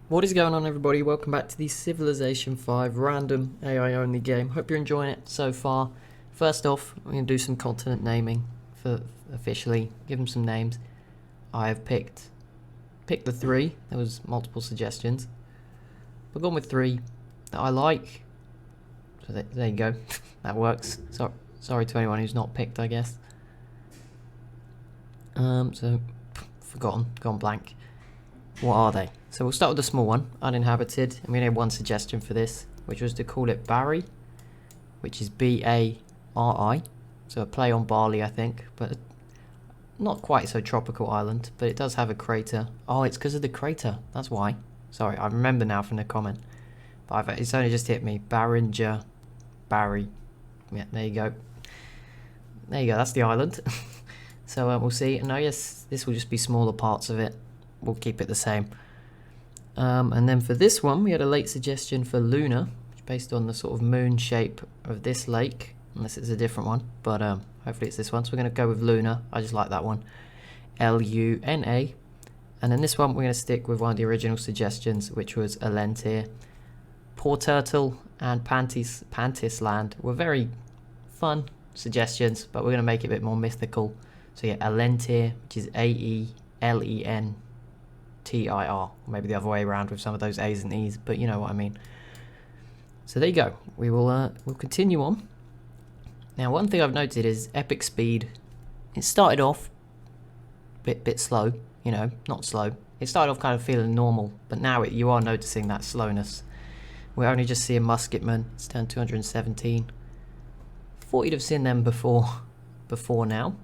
What is going on, everybody? Welcome back to the Civilization 5 random AI only game. Hope you're enjoying it so far. First off, we're going to do some continent naming for officially, give them some names. I have picked the three. There was multiple suggestions. We've gone with three that I like. So there you go. That works. Sorry to anyone who's not picked, I guess. Gone blank. What are they? So we'll start with the small one, uninhabited, and we only had one suggestion for this, which was to call it Barry, which is B-A-R-I, so a play on barley, I think, but not quite so tropical island, but it does have a crater. Oh, it's because of the crater, that's why. Sorry, I remember now from the comment, but it's only just hit me. Barringer, Barry, yeah, there you go. There you go, that's the island. So we'll see, and I guess this will just be smaller parts of it. We'll keep it the same. And then for this one, we had a late suggestion for Luna, based on the sort of moon shape of this lake, unless it's a different one, but hopefully it's this one. So we're going to go with Luna. I just like that one. L-U-N-A. And then this one, we're going to stick with one of the original suggestions, which was Alentir. Poor Turtle and Pantis Land were very fun suggestions, but we're going to make it a bit more mythical. So yeah, Alentir, which is A-E-L-E-N. T-I-R, maybe the other way around with some of those A's and E's, but you know what I mean. So there you go. We'll continue on. Now, one thing I've noted is epic speed. It started off bit slow, you know, not slow. It started off kind of feeling normal, but now you are noticing that slowness. We're only just seeing musketmen. It's turned 217. Thought you'd have seen them before now.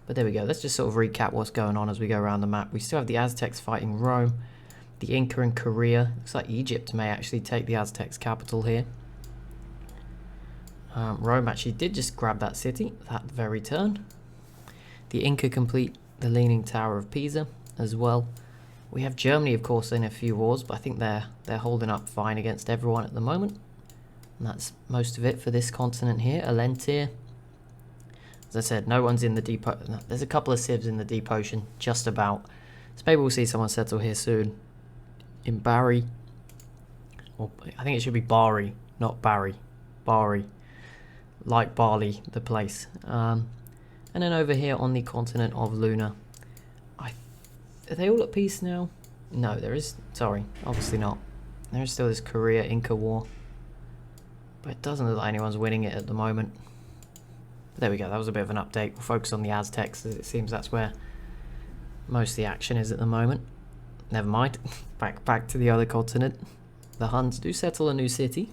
But there we go, let's just sort of recap what's going on as we go around the map. We still have the Aztecs fighting Rome, the Inca and Korea. Looks like Egypt may actually take the Aztecs' capital here. Rome actually did just grab that city that very turn. The Inca complete the Leaning Tower of Pisa as well. We have Germany, of course, in a few wars, but I think they're holding up fine against everyone at the moment. And that's most of it for this continent here, Alentir. As I said, no one's in the deep ocean. There's a couple of civs in the deep ocean, just about. So maybe we'll see someone settle here soon. In Barry. Or I think it should be Bari, not Barry. Bari. Like barley, the place. And then over here on the continent of Luna. Are they all at peace now? No, there is. Sorry, obviously not. There is still this Korea-Inca war. But it doesn't look like anyone's winning it at the moment. There we go, that was a bit of an update. We'll focus on the Aztecs, as it seems that's where most of the action is at the moment. Never mind, back to the other continent. The Huns do settle a new city.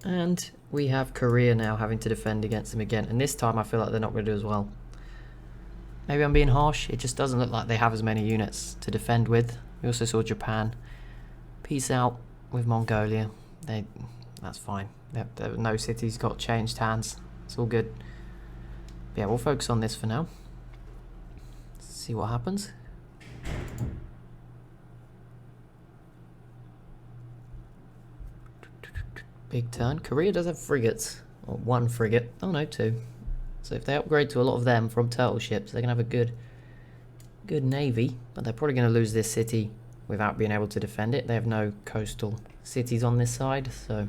And we have Korea now having to defend against them again. And this time I feel like they're not going to do as well. Maybe I'm being harsh, it just doesn't look like they have as many units to defend with. We also saw Japan. Peace out with Mongolia. That's fine. No cities got changed hands. It's all good. But yeah, we'll focus on this for now. See what happens. Big turn. Korea does have frigates. Or one frigate. Oh no, two. So if they upgrade to a lot of them from turtle ships, they're going to have a good navy. But they're probably going to lose this city without being able to defend it. They have no coastal cities on this side, so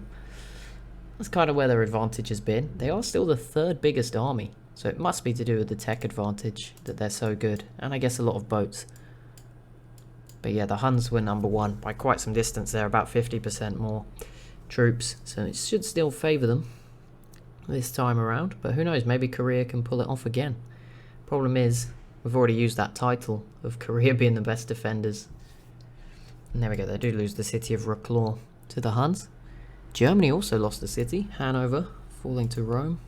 that's kind of where their advantage has been. They are still the third biggest army, so it must be to do with the tech advantage that they're so good, and I guess a lot of boats. But yeah, the Huns were number one by quite some distance there, about 50% more troops, so it should still favour them this time around, but who knows, maybe Korea can pull it off again. Problem is, we've already used that title of Korea being the best defenders. And there we go, they do lose the city of Reclaw to the Huns. Germany also lost a city, Hanover, falling to Rome.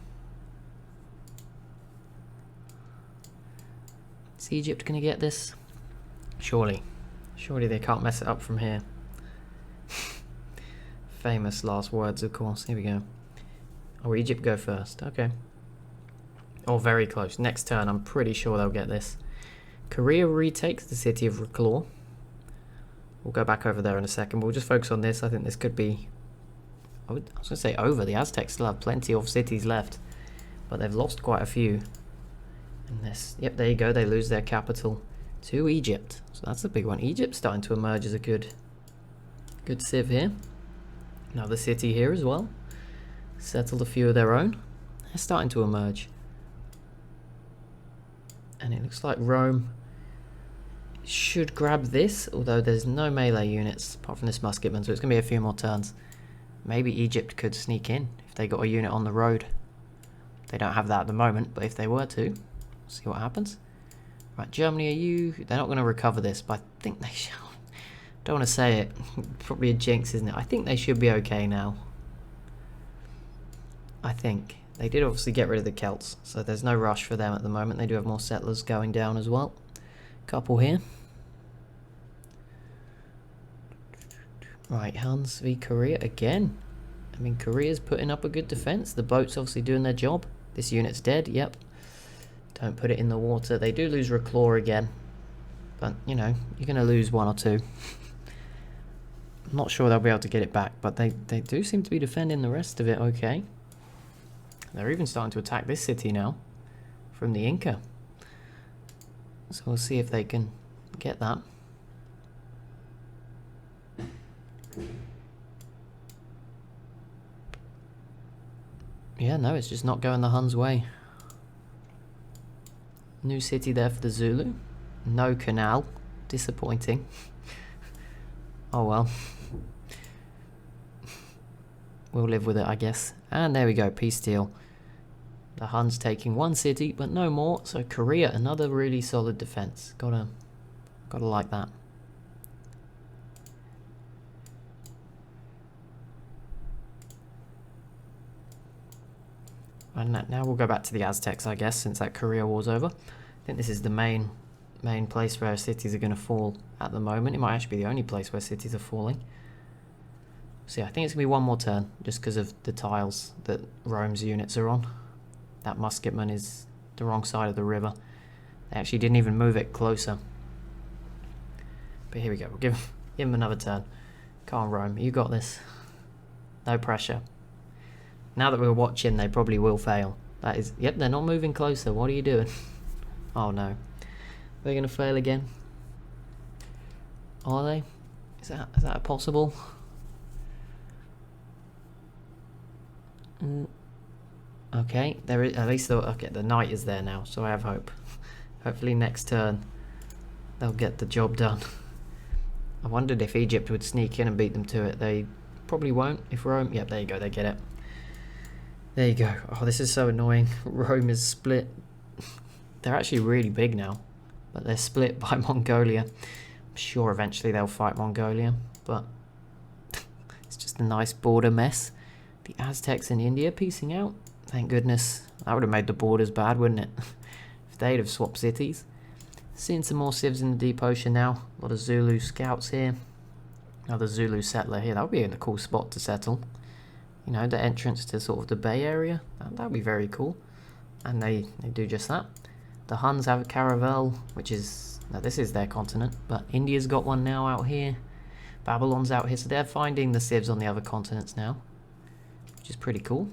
Is Egypt going to get this? Surely. Surely they can't mess it up from here. Famous last words, of course. Here we go. Oh, Egypt go first. Okay. Oh, very close. Next turn, I'm pretty sure they'll get this. Korea retakes the city of Reclaw. We'll go back over there in a second. We'll just focus on this. I think this could be... I was going to say over. The Aztecs still have plenty of cities left, but they've lost quite a few. And this, yep, there you go. They lose their capital to Egypt. So that's a big one. Egypt's starting to emerge as a good Good civ here. Another city here as well. Settled a few of their own. They're starting to emerge. And it looks like Rome should grab this, although there's no melee units apart from this musketman, so it's going to be a few more turns. Maybe Egypt could sneak in if they got a unit on the road. They don't have that at the moment, but if they were to, see what happens. Right, Germany, are you... They're not going to recover this, but I think they shall. Don't want to say it. Probably a jinx, isn't it? I think they should be okay now. I think. They did obviously get rid of the Celts, so there's no rush for them at the moment. They do have more settlers going down as well. Couple here. Right, Huns v Korea again. I mean, Korea's putting up a good defense. The boat's obviously doing their job. This unit's dead, yep. Don't put it in the water. They do lose Reclaw again. But, you know, you're going to lose one or two. I'm not sure they'll be able to get it back, but they do seem to be defending the rest of it okay. They're even starting to attack this city now from the Inca. So we'll see if they can get that. Yeah, no, it's just not going the Huns' way. New city there for the Zulu. No canal. Disappointing. Oh well. We'll live with it, I guess. And there we go, peace deal. The Huns taking one city, but no more. So Korea, another really solid defense. Gotta like that. And now we'll go back to the Aztecs, I guess, since that Korea war's over. I think this is the main place where cities are going to fall at the moment. It might actually be the only place where cities are falling. So yeah, I think it's going to be one more turn, just because of the tiles that Rome's units are on. That musketman is the wrong side of the river. They actually didn't even move it closer. But here we go, we'll give him another turn. Come on, Rome, you got this. No pressure. Now that we're watching, they probably will fail. That is, yep, they're not moving closer. What are you doing? Oh no. They're going to fail again. Are they? Is that possible? Okay, there is at least the knight is there now, so I have hope. Hopefully next turn they'll get the job done. I wondered if Egypt would sneak in and beat them to it. They probably won't. If Rome, yep, there you go, they get it. There you go. Oh, this is so annoying. Rome is split. They're actually really big now, but they're split by Mongolia. I'm sure eventually they'll fight Mongolia, but it's just a nice border mess. The Aztecs in India piecing out. Thank goodness. That would have made the borders bad, wouldn't it? If they'd have swapped cities. Seeing some more civs in the deep ocean now. A lot of Zulu scouts here. Another Zulu settler here. That would be a cool spot to settle. You know, the entrance to sort of the Bay Area. That would be very cool. And they do just that. The Huns have a caravel, which is... Now, this is their continent, but India's got one now out here. Babylon's out here, so they're finding the civs on the other continents now, which is pretty cool.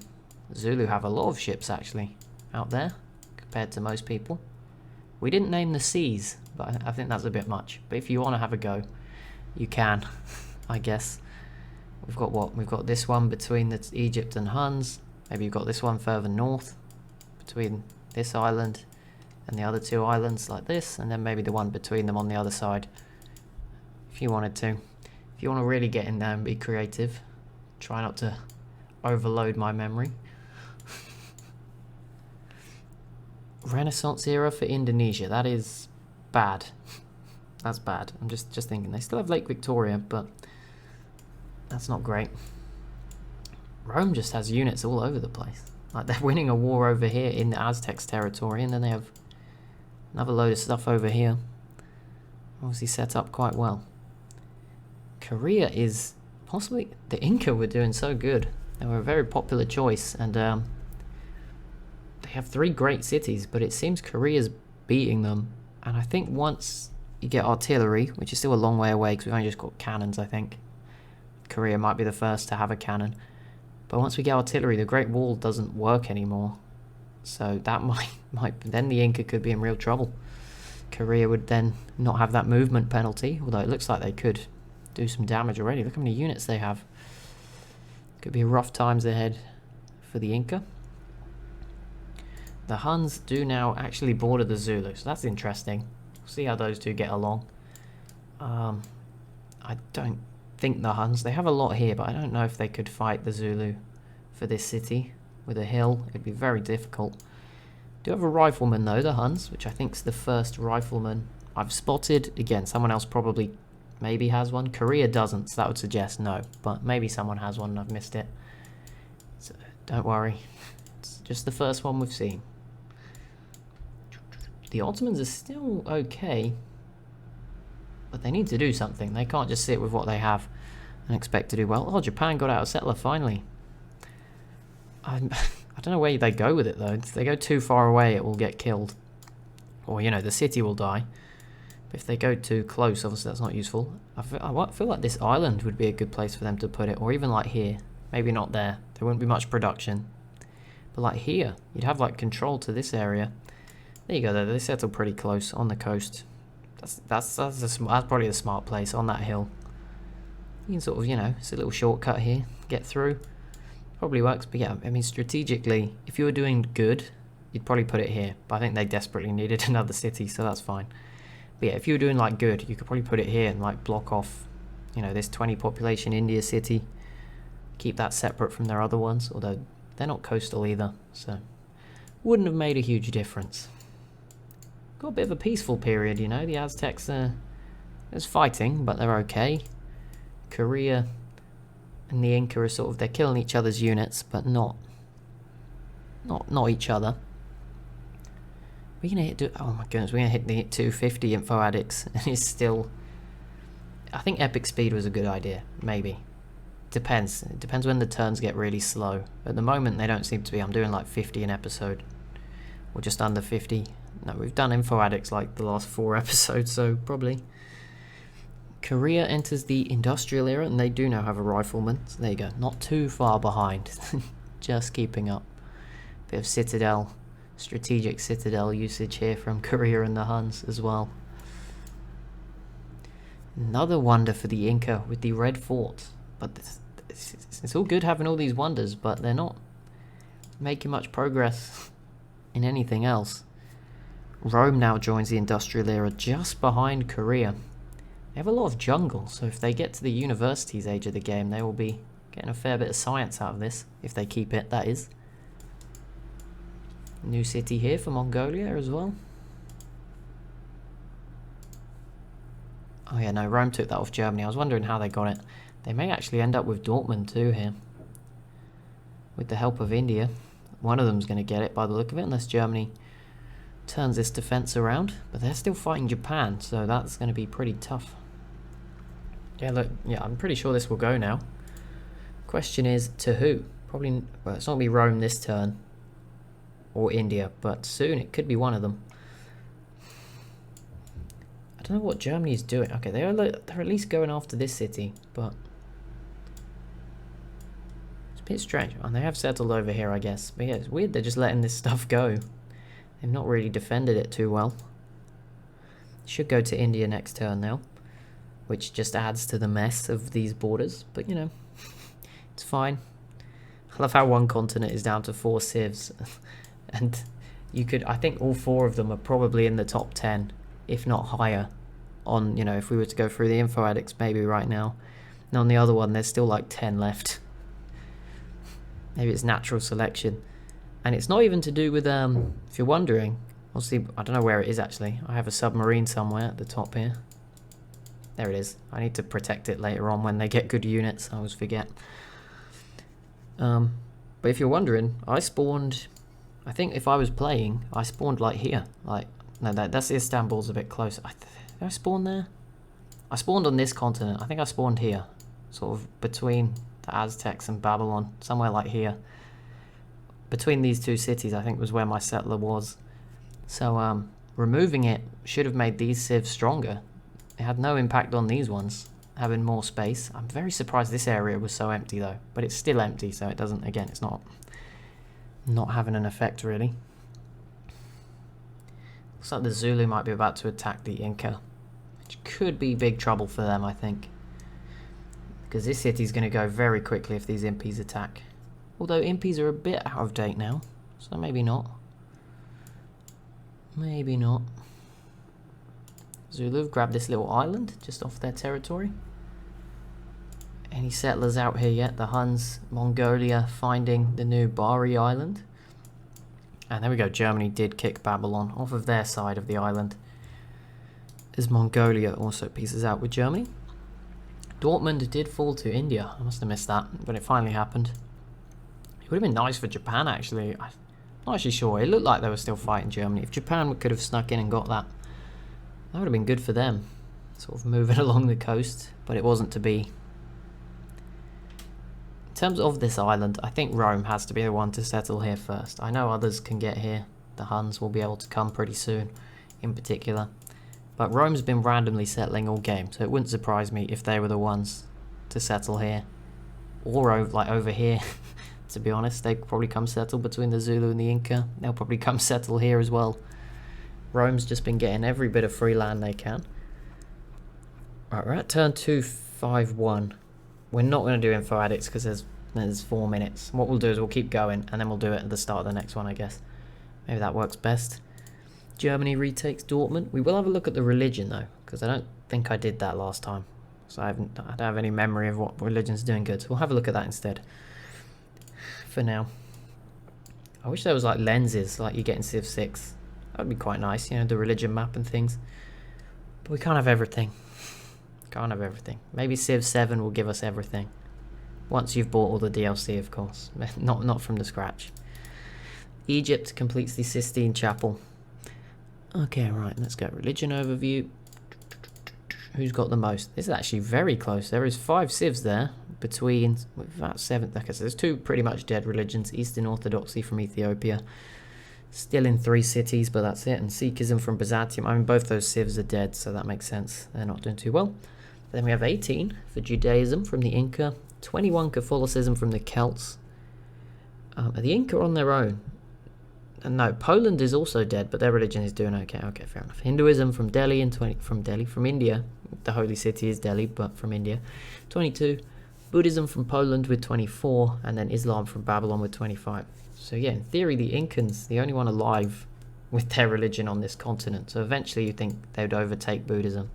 Zulu have a lot of ships, actually, out there, compared to most people. We didn't name the seas, but I think that's a bit much. But if you want to have a go, you can, I guess. We've got what? We've got this one between the Egypt and Huns. Maybe you've got this one further north, between this island and the other two islands like this, and then maybe the one between them on the other side, if you wanted to. If you want to really get in there and be creative, try not to overload my memory. Renaissance era for Indonesia, that is bad. That's bad. I'm just thinking, they still have Lake Victoria, but that's not great. Rome just has units all over the place. Like, they're winning a war over here in the Aztecs territory, and then they have another load of stuff over here. Obviously set up quite well. Korea is possibly... The Inca were doing so good. They were a very popular choice, and they have 3 great cities, but it seems Korea's beating them. And I think once you get artillery, which is still a long way away because we've only just got cannons, I think. Korea might be the first to have a cannon. But once we get artillery, the Great Wall doesn't work anymore. So that might then the Inca could be in real trouble. Korea would then not have that movement penalty, although it looks like they could do some damage already. Look how many units they have. Could be rough times ahead for the Inca. The Huns do now actually border the Zulu, so that's interesting. We'll see how those two get along. I don't think the Huns, they have a lot here, but I don't know if they could fight the Zulu for this city. With a hill, it'd be very difficult. Do have a rifleman though, the Huns, which I think is the first rifleman I've spotted. Again, someone else probably maybe has one. Korea doesn't, so that would suggest no, but maybe someone has one and I've missed it. So don't worry, it's just the first one we've seen. The Ottomans are still okay, but they need to do something. They can't just sit with what they have and expect to do well. Oh, Japan got out a settler finally. I don't know where they go with it though. If they go too far away, it will get killed. Or, you know, the city will die. But if they go too close, obviously that's not useful. I feel like this island would be a good place for them to put it. Or even like here. Maybe not there. There wouldn't be much production. But like here, you'd have like control to this area. There you go though. They settle pretty close on the coast. That's probably the smart place on that hill. You can sort of, you know, it's a little shortcut here. Get through. Probably works, but yeah, I mean, strategically, if you were doing good, you'd probably put it here. But I think they desperately needed another city, so that's fine. But yeah, if you were doing like good, you could probably put it here and like block off, you know, this 20 population India city. Keep that separate from their other ones, although they're not coastal either, so wouldn't have made a huge difference. Got a bit of a peaceful period, you know. The Aztecs there's fighting, but they're okay. Korea and the Inca are sort of, they're killing each other's units, but not each other. We're gonna hit, oh my goodness, we're gonna hit the 250 info addicts, and it's still, I think epic speed was a good idea, maybe. Depends. It depends when the turns get really slow. At the moment, they don't seem to be. I'm doing like 50 an episode, or just under 50. No, we've done info addicts like the last 4 episodes, so probably. Korea enters the industrial era, and they do now have a rifleman. So there you go. Not too far behind. Just keeping up. Bit of citadel, strategic citadel usage here from Korea and the Huns as well. Another wonder for the Inca with the red fort. But it's all good having all these wonders, but they're not making much progress in anything else. Rome now joins the industrial era just behind Korea. They have a lot of jungle, so if they get to the Universities age of the game, they will be getting a fair bit of science out of this, if they keep it, that is. New city here for Mongolia as well. Oh yeah, no, Rome took that off Germany. I was wondering how they got it. They may actually end up with Dortmund too here. With the help of India. One of them's going to get it by the look of it, unless Germany turns this defense around. But they're still fighting Japan, so that's going to be pretty tough. Yeah, look, yeah, I'm pretty sure this will go now. Question is, to who? Probably, well, it's not going to be Rome this turn. Or India, but soon it could be one of them. I don't know what Germany's doing. Okay, they're at least going after this city, but it's a bit strange. And they have settled over here, I guess. But yeah, it's weird they're just letting this stuff go. They've not really defended it too well. Should go to India next turn now, which just adds to the mess of these borders. But you know, it's fine. I love how one continent is down to 4 civs, and you could, I think all 4 of them are probably in the top 10. If not higher, on, you know, if we were to go through the info addicts maybe right now. And on the other one, there's still like 10 left. Maybe it's natural selection. And it's not even to do with, if you're wondering, obviously, I don't know where it is actually. I have a submarine somewhere at the top here. There it is. I need to protect it later on when they get good units. I always forget. But if you're wondering, I spawned, I think if I was playing, I spawned like here, like, no, that's Istanbul's a bit close. Did I spawn there? I spawned on this continent. I think I spawned here. Sort of between the Aztecs and Babylon. Somewhere like here. Between these 2 cities, I think was where my settler was. So, removing it should have made these civs stronger. It had no impact on these ones, having more space. I'm very surprised this area was so empty though. But it's still empty, so it doesn't, again, it's not having an effect really. Looks like the Zulu might be about to attack the Inca, which could be big trouble for them, I think. Because this city's going to go very quickly if these impies attack. Although impies are a bit out of date now. So maybe not. Maybe not. Zulu have grabbed this little island just off their territory. Any settlers out here yet? The Huns, Mongolia finding the new Bari island. And there we go, Germany did kick Babylon off of their side of the island. As Mongolia also pieces out with Germany. Dortmund did fall to India. I must have missed that, but it finally happened. It would have been nice for Japan actually. I'm not actually sure. It looked like they were still fighting Germany. If Japan could have snuck in and got that, that would have been good for them. Sort of moving along the coast, but it wasn't to be. In terms of this island, I think Rome has to be the one to settle here first. I know others can get here. The Huns will be able to come pretty soon, in particular. But Rome's been randomly settling all game, so it wouldn't surprise me if they were the ones to settle here. Or over here, to be honest. They'd probably come settle between the Zulu and the Inca. They'll probably come settle here as well. Rome's just been getting every bit of free land they can. Right, we're at turn 251. We're not going to do info addicts because there's 4 minutes. What we'll do is we'll keep going and then we'll do it at the start of the next one, I guess. Maybe that works best. Germany retakes Dortmund. We will have a look at the religion though, because I don't think I did that last time. So I don't have any memory of what religion's doing good. So we'll have a look at that instead. For now. I wish there was like lenses like you get in Civ 6. That would be quite nice, you know, the religion map and things. But we can't have everything. Can't have everything. Maybe Civ 7 will give us everything. Once you've bought all the DLC, of course. Not from the scratch. Egypt completes the Sistine Chapel. Okay, right, let's go. Religion overview. Who's got the most? This is actually very close. There is 5 civs there between about 7. Okay, so there's 2 pretty much dead religions. Eastern Orthodoxy from Ethiopia. Still in 3 cities, but that's it. And Sikhism from Byzantium. I mean, both those civs are dead, so that makes sense. They're not doing too well. Then we have 18 for Judaism from the Inca. 21 Catholicism from the Celts. Are the Inca on their own? And no, Poland is also dead, but their religion is doing okay. Okay, fair enough. Hinduism from Delhi and from India. The holy city is Delhi, but from India. 22. Buddhism from Poland with 24, and then Islam from Babylon with 25. So yeah, in theory, the Incans, the only one alive with their religion on this continent. So eventually, you think they would overtake Buddhism.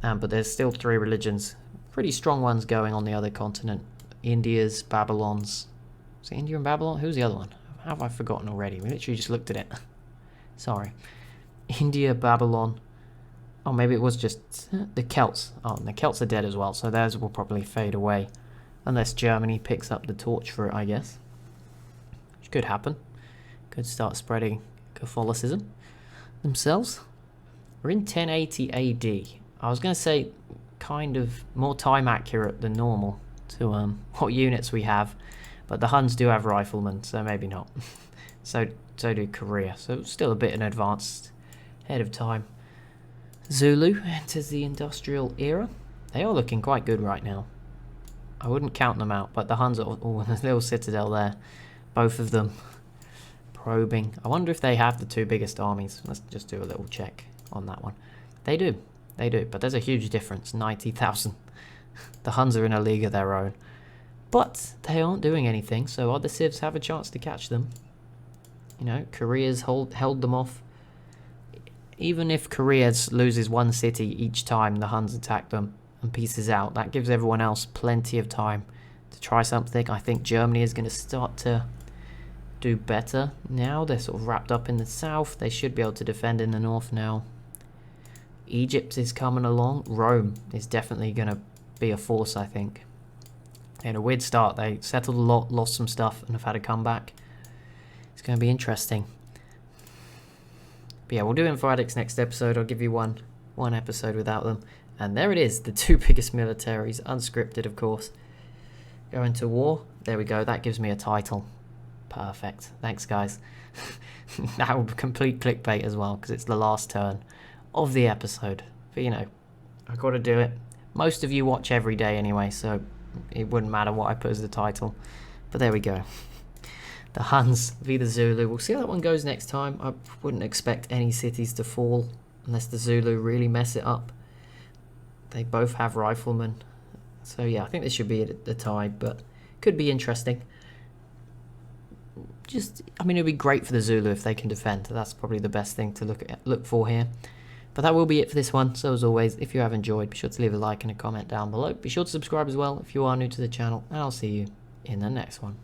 But there's still 3 religions, pretty strong ones going on the other continent. India's, Babylon's. Is it India and Babylon? Who's the other one? Have I forgotten already? We literally just looked at it. Sorry. India, Babylon. Oh, maybe it was just the Celts. Oh, and the Celts are dead as well, so theirs will probably fade away. Unless Germany picks up the torch for it, I guess. Which could happen. Could start spreading Catholicism themselves. We're in 1080 AD. I was going to say kind of more time accurate than normal to what units we have. But the Huns do have riflemen, so maybe not. so do Korea. So still a bit in advanced ahead of time. Zulu enters the industrial era. They are looking quite good right now. I wouldn't count them out, but the Huns are all in a little citadel there. Both of them probing. I wonder if they have the 2 biggest armies. Let's just do a little check on that one. They do. They do. But there's a huge difference. 90,000. The Huns are in a league of their own. But they aren't doing anything, so other civs have a chance to catch them. You know, Korea's held them off. Even if Korea loses 1 city each time the Huns attack them and pieces out, that gives everyone else plenty of time to try something. I think Germany is going to start to do better now. They're sort of wrapped up in the south. They should be able to defend in the north now. Egypt is coming along. Rome is definitely going to be a force, I think. They had a weird start. They settled a lot, lost some stuff, and have had a comeback. It's going to be interesting. But yeah, we'll do Info Addicts next episode. I'll give you one episode without them. And there it is, the 2 biggest militaries, unscripted of course. Go into war. There we go, that gives me a title. Perfect. Thanks guys. That will complete clickbait as well, because it's the last turn of the episode. But you know, I've got to do it. Most of you watch every day anyway, so it wouldn't matter what I put as the title. But there we go. The Huns v the Zulu. We'll see how that one goes next time. I wouldn't expect any cities to fall unless the Zulu really mess it up. They both have riflemen. So yeah, I think this should be a tie, but could be interesting. I mean, it'd be great for the Zulu if they can defend. That's probably the best thing to look for here. But that will be it for this one. So as always, if you have enjoyed, be sure to leave a like and a comment down below. Be sure to subscribe as well if you are new to the channel, and I'll see you in the next one.